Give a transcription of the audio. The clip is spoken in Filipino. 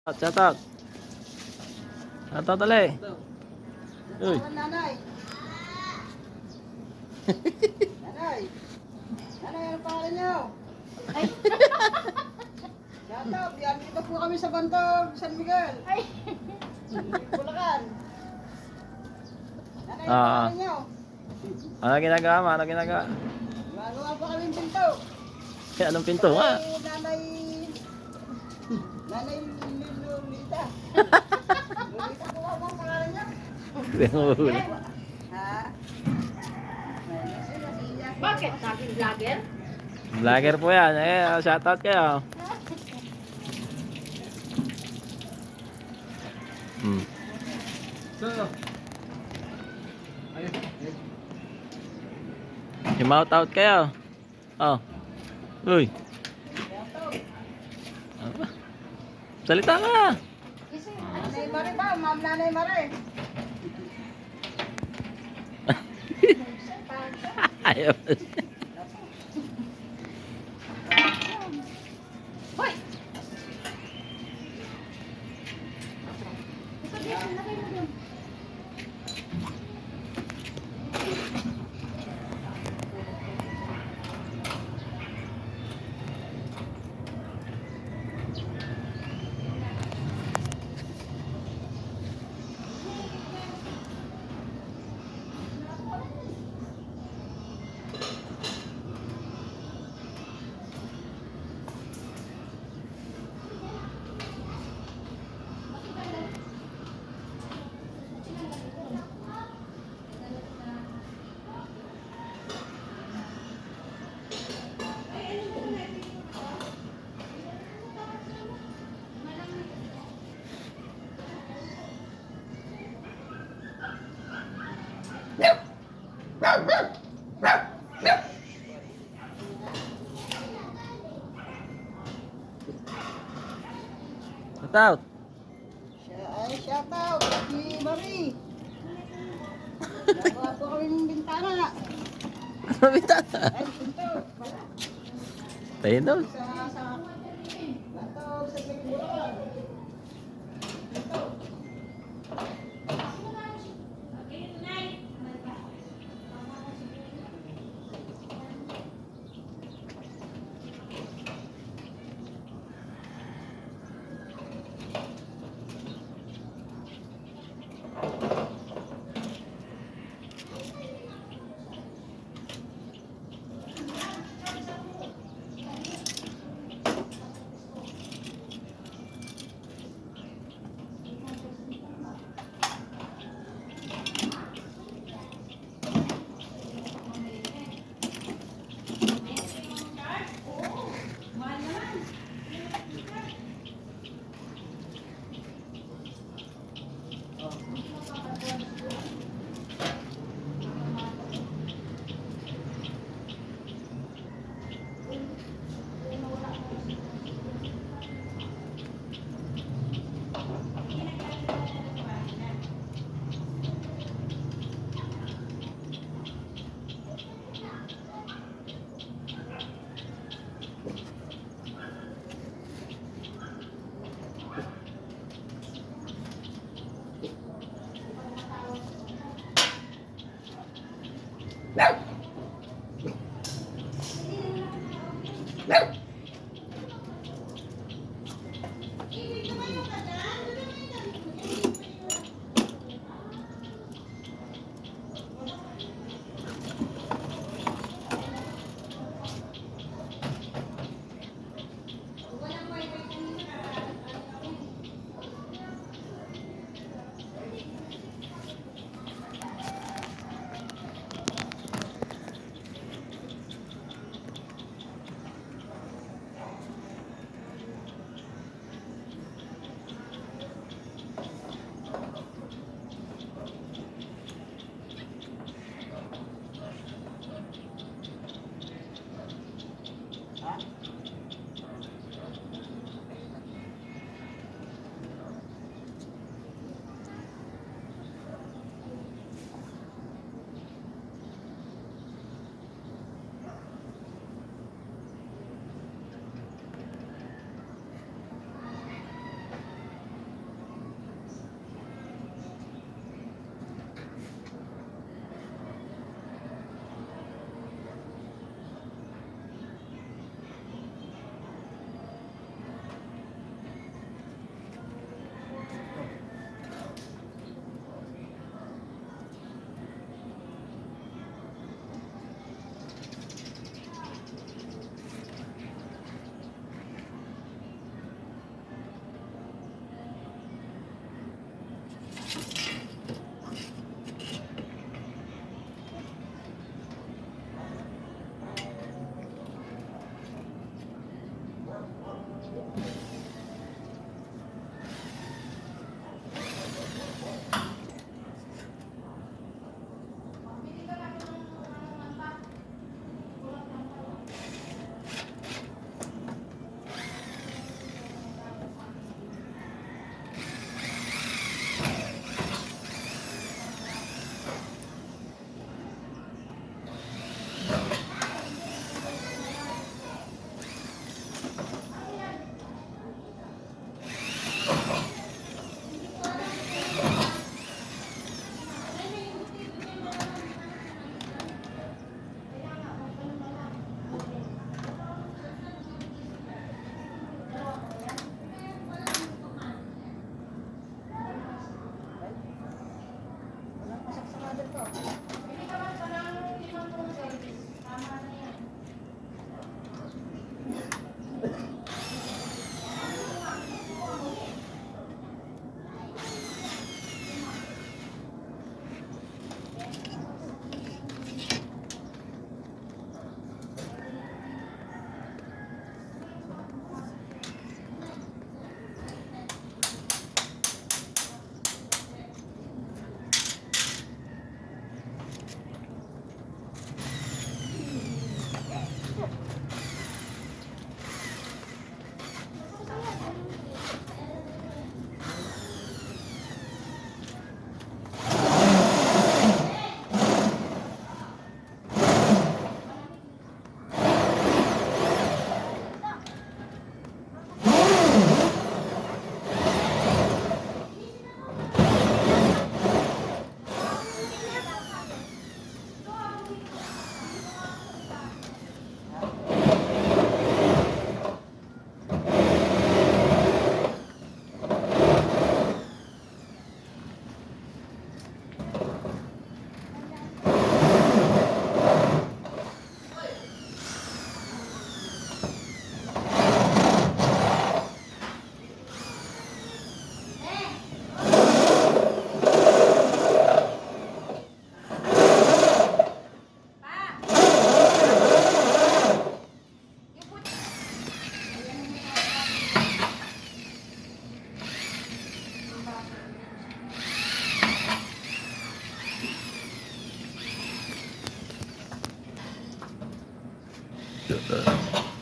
Shout out. Shout out ulit. Uy. Nanay. Nanay. Nanay, ano pangalan niyo? Ay. Shout out. Yan, dito po kami sa Bantog, San Miguel. Ay. Bulacan. Nanay, ano Ah. pangalan niyo? Ano ginagawa mo? Ano ginagawa? Gagawa pa kami pinto. Anong pinto nga? Nanay... Nanay Lolita. Lolita po ang pangalan niya. Ha? Bakit? Naging vlogger? Vlogger po yan. Shout out kayo. Hmm. Shout out kayo. Oh. Uy. Ano ba? Salita ka. Nanay Mare ba? Ma'am Nanay Mare. Ayaw. Hoy! Ito din, lagay mo dun. Shout out. Ay, shout out. Si Marie. Gagawa po kami ng bintana. Ano bitata? Ay, pinto. Wala. Tayo daw. Sa Bantog, San Miguel, Bulacan. Pinto. order ko. Hindi ka ba parang limang pong service? Tama na yan. Ito.